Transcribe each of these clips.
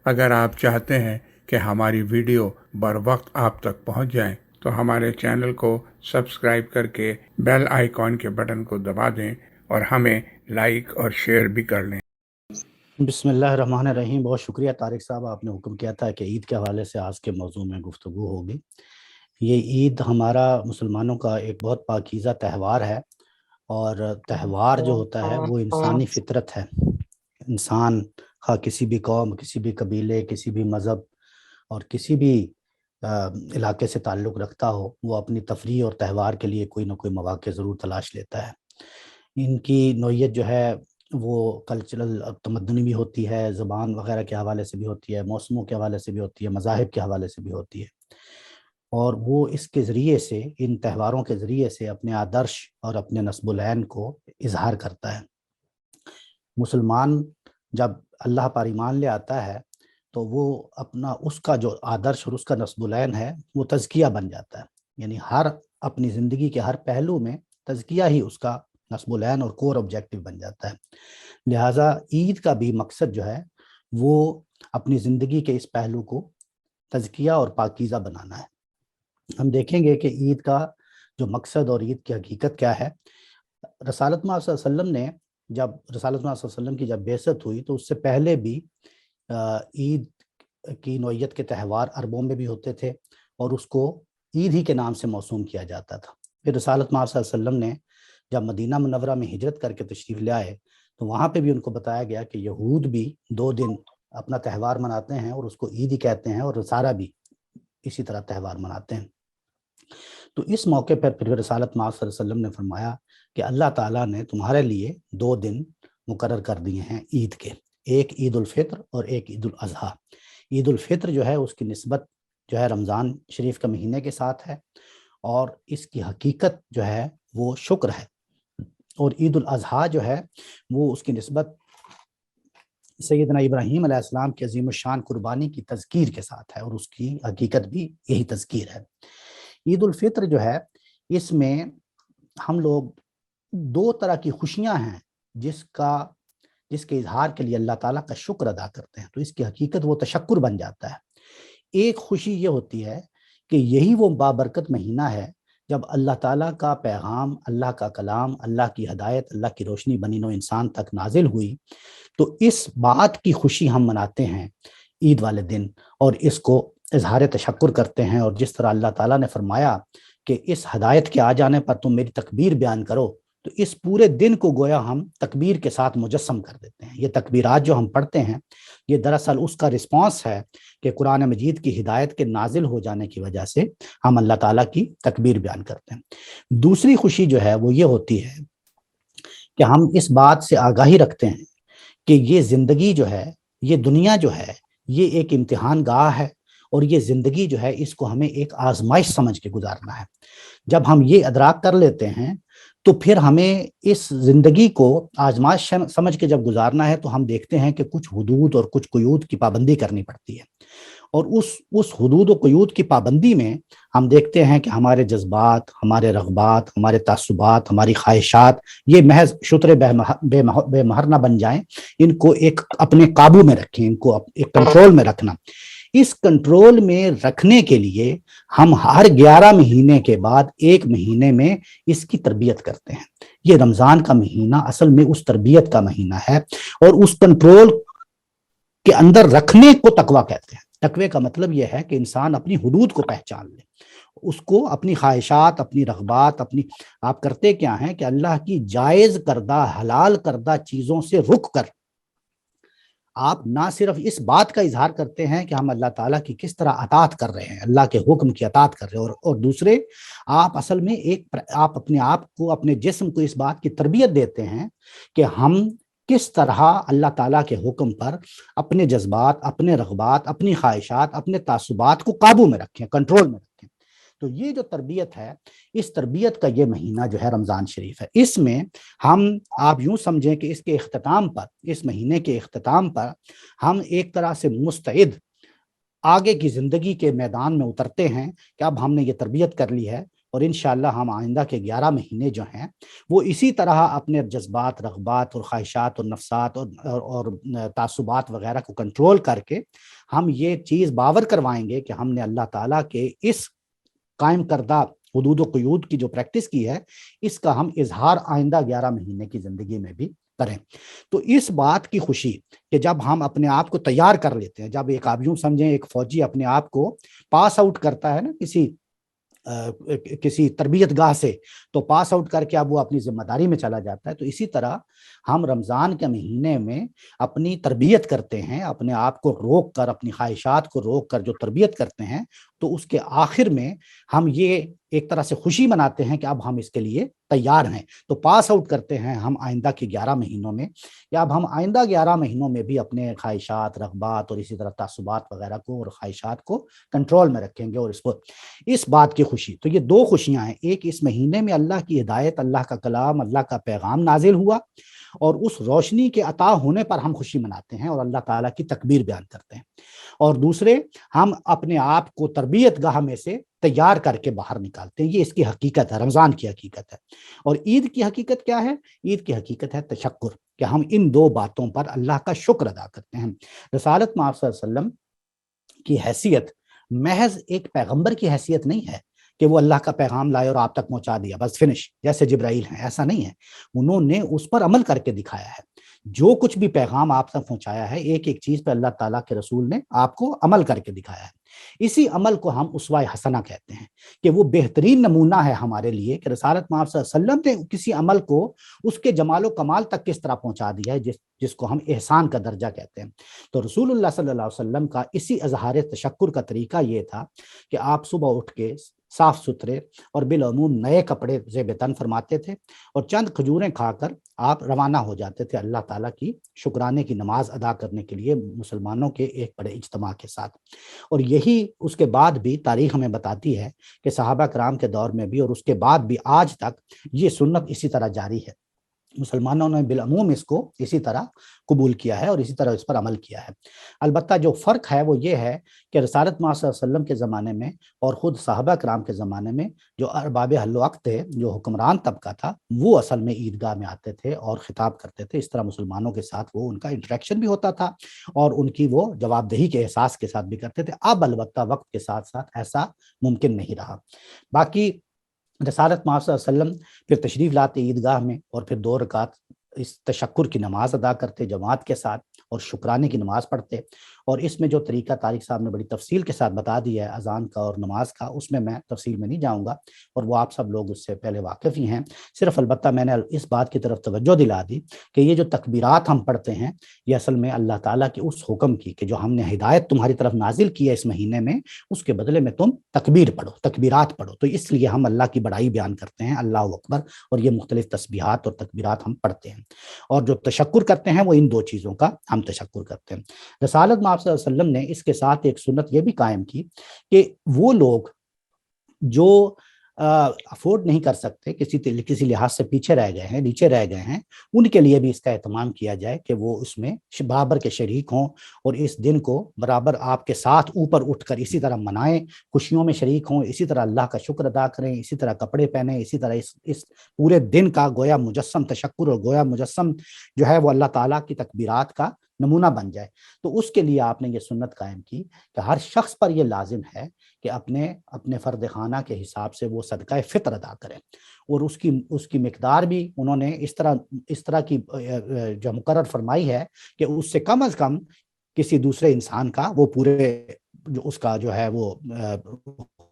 اگر آپ چاہتے ہیں کہ ہماری ویڈیو بر وقت آپ تک پہنچ جائیں تو ہمارے چینل کو سبسکرائب کر کے بیل آئیکن کے بٹن کو دبا دیں اور ہمیں لائک اور شیئر بھی کر لیں۔ بسم اللہ الرحمن الرحیم۔ بہت شکریہ طارق صاحب، آپ نے حکم کیا تھا کہ عید کے حوالے سے آج کے موضوع میں گفتگو ہوگی۔ یہ عید ہمارا مسلمانوں کا ایک بہت پاکیزہ تہوار ہے، اور تہوار جو ہوتا ہے وہ انسانی فطرت ہے۔ انسان خواہ کسی بھی قوم، کسی بھی قبیلے، کسی بھی مذہب اور کسی بھی علاقے سے تعلق رکھتا ہو، وہ اپنی تفریح اور تہوار کے لیے کوئی نہ کوئی مواقع ضرور تلاش لیتا ہے۔ ان کی نوعیت جو ہے وہ کلچرل تمدنی بھی ہوتی ہے، زبان وغیرہ کے حوالے سے بھی ہوتی ہے، موسموں کے حوالے سے بھی ہوتی ہے، مذاہب کے حوالے سے بھی ہوتی ہے، اور وہ اس کے ذریعے سے، ان تہواروں کے ذریعے سے اپنے آدرش اور اپنے نسب العین کو اظہار کرتا ہے۔ مسلمان جب اللہ پر ایمان لے آتا ہے تو وہ اپنا اس کا جو آدرش اور اس کا نسب العین ہے وہ تزکیہ بن جاتا ہے، یعنی ہر اپنی زندگی کے ہر پہلو میں تزکیہ ہی اس کا نسب العین اور کور آبجیکٹو بن جاتا ہے۔ لہٰذا عید کا بھی مقصد جو ہے وہ اپنی زندگی کے اس پہلو کو تزکیہ اور پاکیزہ بنانا ہے۔ ہم دیکھیں گے کہ عید کا جو مقصد اور عید کی حقیقت کیا ہے۔ رسالت میں صلی اللہ علیہ وسلم نے جب رسالت میں صلی اللہ علیہ وسلم کی جب بعثت ہوئی تو اس سے پہلے بھی عید کی نوعیت کے تہوار عربوں میں بھی ہوتے تھے، اور اس کو عید ہی کے نام سے موسوم کیا جاتا تھا۔ پھر رسالت میں صلی اللہ علیہ وسلم نے جب مدینہ منورہ میں ہجرت کر کے تشریف لے آئے تو وہاں پہ بھی ان کو بتایا گیا کہ یہود بھی 2 دن اپنا تہوار مناتے ہیں اور اس کو عید ہی کہتے ہیں، اور نصارہ بھی اسی طرح تہوار مناتے ہیں۔ تو اس موقع پر پھر رسالت میں صلی اللہ علیہ وسلم نے فرمایا کہ اللہ تعالیٰ نے تمہارے لیے 2 دن مقرر کر دیے ہیں عید کے، ایک عید الفطر اور ایک عید الاضحیٰ۔ عید الفطر جو ہے اس کی نسبت جو ہے رمضان شریف کے مہینے کے ساتھ ہے، اور اس کی حقیقت جو ہے وہ شکر ہے، اور عید الاضحیٰ جو ہے وہ اس کی نسبت سیدنا ابراہیم علیہ السلام کی عظیم الشان قربانی کی تذکیر کے ساتھ ہے، اور اس کی حقیقت بھی یہی تذکیر ہے۔ عید الفطر جو ہے اس میں ہم لوگ 2 طرح کی خوشیاں ہیں جس کے اظہار کے لیے اللہ تعالیٰ کا شکر ادا کرتے ہیں، تو اس کی حقیقت وہ تشکر بن جاتا ہے۔ ایک خوشی یہ ہوتی ہے کہ یہی وہ بابرکت مہینہ ہے جب اللہ تعالیٰ کا پیغام، اللہ کا کلام، اللہ کی ہدایت، اللہ کی روشنی بنی نوع انسان تک نازل ہوئی، تو اس بات کی خوشی ہم مناتے ہیں عید والے دن، اور اس کو اظہار تشکر کرتے ہیں، اور جس طرح اللہ تعالیٰ نے فرمایا کہ اس ہدایت کے آ جانے پر تم میری تکبیر بیان کرو، تو اس پورے دن کو گویا ہم تکبیر کے ساتھ مجسم کر دیتے ہیں۔ یہ تکبیرات جو ہم پڑھتے ہیں یہ دراصل اس کا رسپانس ہے کہ قرآن مجید کی ہدایت کے نازل ہو جانے کی وجہ سے ہم اللہ تعالیٰ کی تکبیر بیان کرتے ہیں۔ دوسری خوشی جو ہے وہ یہ ہوتی ہے کہ ہم اس بات سے آگاہی رکھتے ہیں کہ یہ زندگی جو ہے، یہ دنیا جو ہے، یہ ایک امتحان گاہ ہے، اور یہ زندگی جو ہے اس کو ہمیں ایک آزمائش سمجھ کے گزارنا ہے۔ جب ہم یہ ادراک کر لیتے ہیں تو پھر ہمیں اس زندگی کو آزمائش سمجھ کے جب گزارنا ہے تو ہم دیکھتے ہیں کہ کچھ حدود اور کچھ قیود کی پابندی کرنی پڑتی ہے، اور اس حدود و قیود کی پابندی میں ہم دیکھتے ہیں کہ ہمارے جذبات، ہمارے رغبات، ہمارے تعصبات، ہماری خواہشات یہ محض شتر بے مہر نہ بن جائیں، ان کو ایک اپنے قابو میں رکھیں، ان کو ایک کنٹرول میں رکھنا۔ اس کنٹرول میں رکھنے کے لیے ہم ہر 11 مہینے کے بعد 1 مہینے میں اس کی تربیت کرتے ہیں۔ یہ رمضان کا مہینہ اصل میں اس تربیت کا مہینہ ہے، اور اس کنٹرول کے اندر رکھنے کو تقویٰ کہتے ہیں۔ تقوی کا مطلب یہ ہے کہ انسان اپنی حدود کو پہچان لے، اس کو اپنی خواہشات، اپنی رغبات، آپ کرتے کیا ہیں کہ اللہ کی جائز کردہ، حلال کردہ چیزوں سے رک کر آپ نہ صرف اس بات کا اظہار کرتے ہیں کہ ہم اللہ تعالیٰ کی کس طرح اطاعت کر رہے ہیں، اللہ کے حکم کی اطاعت کر رہے ہیں، اور دوسرے آپ اصل میں آپ اپنے آپ کو، اپنے جسم کو اس بات کی تربیت دیتے ہیں کہ ہم کس طرح اللہ تعالیٰ کے حکم پر اپنے جذبات، اپنے رغبات، اپنی خواہشات، اپنے تعصبات کو قابو میں رکھیں، کنٹرول میں رکھیں۔ تو یہ جو تربیت ہے، اس تربیت کا یہ مہینہ جو ہے رمضان شریف ہے، اس میں آپ یوں سمجھیں کہ اس کے اختتام پر، اس مہینے کے اختتام پر ہم ایک طرح سے مستعد آگے کی زندگی کے میدان میں اترتے ہیں کہ اب ہم نے یہ تربیت کر لی ہے، اور انشاءاللہ ہم آئندہ کے 11 مہینے جو ہیں وہ اسی طرح اپنے جذبات، رغبات اور خواہشات اور نفسات اور تعصبات وغیرہ کو کنٹرول کر کے ہم یہ چیز باور کروائیں گے کہ ہم نے اللہ تعالیٰ کے اس قائم کردہ حدود و قیود کی جو پریکٹس کی ہے اس کا ہم اظہار آئندہ 11 مہینے کی زندگی میں بھی کریں۔ تو اس بات کی خوشی کہ جب ہم اپنے آپ کو تیار کر لیتے ہیں، جب ایک آپ یوں سمجھیں ایک فوجی اپنے آپ کو پاس آؤٹ کرتا ہے نا کسی تربیت گاہ سے، تو پاس آؤٹ کر کے اب وہ اپنی ذمہ داری میں چلا جاتا ہے، تو اسی طرح ہم رمضان کے مہینے میں اپنی تربیت کرتے ہیں، اپنے آپ کو روک کر، اپنی خواہشات کو روک کر جو تربیت کرتے ہیں، تو اس کے آخر میں ہم یہ ایک طرح سے خوشی مناتے ہیں کہ اب ہم اس کے لیے تیار ہیں، تو پاس آؤٹ کرتے ہیں ہم آئندہ کے 11 مہینوں میں، یا اب ہم آئندہ 11 مہینوں میں بھی اپنے خواہشات، رغبات اور اسی طرح تعصبات وغیرہ کو اور خواہشات کو کنٹرول میں رکھیں گے، اور اس بات کی خوشی۔ تو یہ دو خوشیاں ہیں، ایک اس مہینے میں اللہ کی ہدایت، اللہ کا کلام، اللہ کا پیغام نازل ہوا، اور اس روشنی کے عطا ہونے پر ہم خوشی مناتے ہیں اور اللہ تعالیٰ کی تکبیر بیان کرتے ہیں، اور دوسرے ہم اپنے آپ کو تربیت گاہ میں سے تیار کر کے باہر نکالتے ہیں۔ یہ اس کی حقیقت ہے، رمضان کی حقیقت ہے۔ اور عید کی حقیقت کیا ہے؟ عید کی حقیقت ہے تشکر، کہ ہم ان دو باتوں پر اللہ کا شکر ادا کرتے ہیں۔ رسالت مآب صلی اللہ علیہ وسلم کی حیثیت محض ایک پیغمبر کی حیثیت نہیں ہے کہ وہ اللہ کا پیغام لائے اور آپ تک پہنچا دیا بس فنش، جیسے جبرائیل ہیں، ایسا نہیں ہے۔ انہوں نے اس پر عمل کر کے دکھایا ہے، جو کچھ بھی پیغام آپ تک پہنچایا ہے ایک ایک چیز پہ اللہ تعالیٰ کے رسول نے آپ کو عمل کر کے دکھایا ہے۔ اسی عمل کو ہم اسوہ حسنہ کہتے ہیں، کہ وہ بہترین نمونہ ہے ہمارے لیے کہ رسالت مآب صلی اللہ علیہ وسلم نے کسی عمل کو اس کے جمال و کمال تک کس طرح پہنچا دیا ہے، جس کو ہم احسان کا درجہ کہتے ہیں۔ تو رسول اللہ صلی اللہ علیہ وسلم کا اسی اظہار تشکر کا طریقہ یہ تھا کہ آپ صبح اٹھ کے صاف ستھرے اور بالعموم نئے کپڑے زیب تن فرماتے تھے، اور چند کھجوریں کھا کر آپ روانہ ہو جاتے تھے اللہ تعالیٰ کی شکرانے کی نماز ادا کرنے کے لیے مسلمانوں کے ایک بڑے اجتماع کے ساتھ۔ اور یہی اس کے بعد بھی تاریخ ہمیں بتاتی ہے کہ صحابہ کرام کے دور میں بھی اور اس کے بعد بھی آج تک یہ سنت اسی طرح جاری ہے، مسلمانوں نے بالعموم اس کو اسی طرح قبول کیا ہے اور اسی طرح اس پر عمل کیا ہے۔ البتہ جو فرق ہے وہ یہ ہے کہ رسالت مآب صلی اللہ علیہ وسلم کے زمانے میں اور خود صحابہ کرام کے زمانے میں جو ارباب حل و عقد تھے، جو حکمران طبقہ تھا، وہ اصل میں عیدگاہ میں آتے تھے اور خطاب کرتے تھے، اس طرح مسلمانوں کے ساتھ وہ ان کا انٹریکشن بھی ہوتا تھا اور ان کی وہ جواب دہی کے احساس کے ساتھ بھی کرتے تھے۔ اب البتہ وقت کے ساتھ ساتھ ایسا ممکن نہیں رہا۔ باقی رسالت مآب صلی اللہ علیہ وسلم پھر تشریف لاتے عیدگاہ میں اور پھر 2 رکعت اس تشکر کی نماز ادا کرتے جماعت کے ساتھ اور شکرانے کی نماز پڑھتے، اور اس میں جو طریقہ طارق صاحب نے بڑی تفصیل کے ساتھ بتا دیا ہے اذان کا اور نماز کا، اس میں تفصیل میں نہیں جاؤں گا، اور وہ آپ سب لوگ اس سے پہلے واقف ہی ہیں۔ صرف البتہ میں نے اس بات کی طرف توجہ دلا دی کہ یہ جو تکبیرات ہم پڑھتے ہیں یہ اصل میں اللہ تعالیٰ کے اس حکم کی کہ جو ہم نے ہدایت تمہاری طرف نازل کی ہے اس مہینے میں، اس کے بدلے میں تم تکبیر پڑھو، تکبیرات پڑھو، تو اس لیے ہم اللہ کی بڑائی بیان کرتے ہیں، اللہ اکبر، اور یہ مختلف تسبیحات اور تکبیرات ہم پڑھتے ہیں، اور جو تشکر کرتے ہیں وہ ان 2 چیزوں کا ہم تشکر کرتے ہیں۔ رسالت مآب صلی اللہ علیہ وسلم نے اس کے ساتھ ایک سنت یہ بھی قائم کی کہ وہ لوگ جو افورڈ نہیں کر سکتے، کسی لحاظ سے پیچھے رہ گئے ہیں، نیچے رہ گئے ہیں، ان کے لیے بھی اس کا اہتمام کیا جائے کہ وہ اس میں برابر کے شریک ہوں اور اس دن کو برابر آپ کے ساتھ اوپر اٹھ کر اسی طرح منائیں، خوشیوں میں شریک ہوں، اسی طرح اللہ کا شکر ادا کریں، اسی طرح کپڑے پہنیں، اسی طرح اس پورے دن کا گویا مجسم تشکر اور گویا مجسم جو ہے وہ اللہ تعالیٰ کی تکبیرات کا نمونہ بن جائے۔ تو اس کے لیے آپ نے یہ سنت قائم کی کہ ہر شخص پر یہ لازم ہے کہ اپنے فرد خانہ کے حساب سے وہ صدقہ فطر ادا کریں، اور اس کی مقدار بھی انہوں نے اس طرح کی جو مقرر فرمائی ہے کہ اس سے کم از کم کسی دوسرے انسان کا وہ پورے جو اس کا جو ہے وہ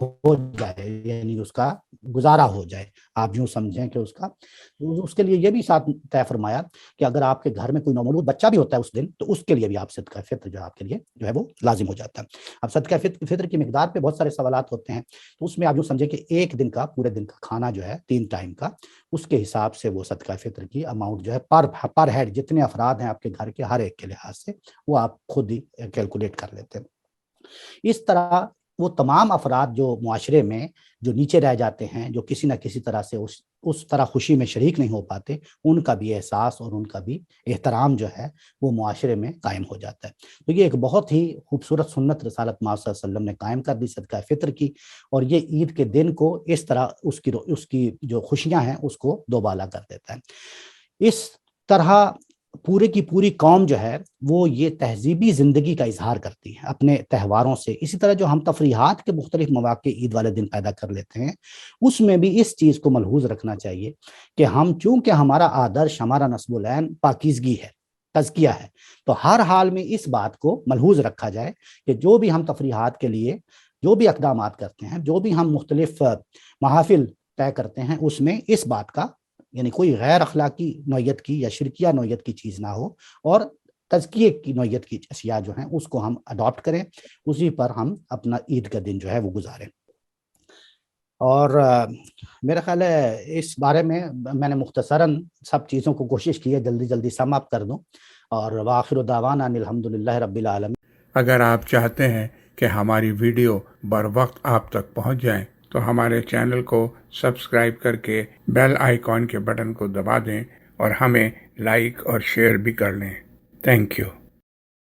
ہو جائے، یعنی اس کا گزارا ہو جائے، آپ یوں سمجھیں کہ اس کے لیے یہ بھی ساتھ طے فرمایا کہ اگر آپ کے گھر میں کوئی نومولود بچہ بھی ہوتا ہے اس دن تو اس کے لیے بھی آپ صدقہ فطر جو آپ کے لیے جو ہے وہ لازم ہو جاتا ہے۔ اب صدقہ فطر کی مقدار پہ بہت سارے سوالات ہوتے ہیں، تو اس میں آپ یوں سمجھیں کہ ایک دن کا پورے دن کا کھانا جو ہے 3 ٹائم کا، اس کے حساب سے وہ صدقہ فطر کی اماؤنٹ جو ہے پر ہیڈ جتنے افراد ہیں آپ کے گھر کے ہر ایک کے لحاظ سے وہ آپ خود ہی کیلکولیٹ کر لیتے ہیں۔ اس طرح وہ تمام افراد جو معاشرے میں جو نیچے رہ جاتے ہیں، جو کسی نہ کسی طرح سے اس طرح خوشی میں شریک نہیں ہو پاتے، ان کا بھی احساس اور ان کا بھی احترام جو ہے وہ معاشرے میں قائم ہو جاتا ہے۔ تو یہ ایک بہت ہی خوبصورت سنت رسالت مآب صلی اللہ علیہ وسلم نے قائم کر دی صدقہ فطر کی، اور یہ عید کے دن کو اس طرح اس کی جو خوشیاں ہیں اس کو دوبالا کر دیتا ہے۔ اس طرح پورے کی پوری قوم جو ہے وہ یہ تہذیبی زندگی کا اظہار کرتی ہے اپنے تہواروں سے۔ اسی طرح جو ہم تفریحات کے مختلف مواقع عید والے دن پیدا کر لیتے ہیں، اس میں بھی اس چیز کو ملحوظ رکھنا چاہیے کہ ہم چونکہ ہمارا آدرش، ہمارا نسب العین پاکیزگی ہے، تزکیہ ہے، تو ہر حال میں اس بات کو ملحوظ رکھا جائے کہ جو بھی ہم تفریحات کے لیے جو بھی اقدامات کرتے ہیں، جو بھی ہم مختلف محافل طے کرتے ہیں، اس میں اس بات کا یعنی کوئی غیر اخلاقی نوعیت کی یا شرکیہ نوعیت کی چیز نہ ہو، اور تزکیے کی نوعیت کی اشیاء جو ہیں اس کو ہم اڈاپٹ کریں، اسی پر ہم اپنا عید کا دن جو ہے وہ گزاریں۔ اور میرا خیال ہے اس بارے میں میں نے مختصراً سب چیزوں کو کوشش کی ہے جلدی جلدی سم اپ کر دوں، اور وآخر دعوانا ان الحمدللہ رب العالمین۔ اگر آپ چاہتے ہیں کہ ہماری ویڈیو بر وقت آپ تک پہنچ جائیں تو ہمارے چینل کو سبسکرائب کر کے بیل آئیکن کے بٹن کو دبا دیں اور ہمیں لائک اور شیئر بھی کر لیں۔ Thank you.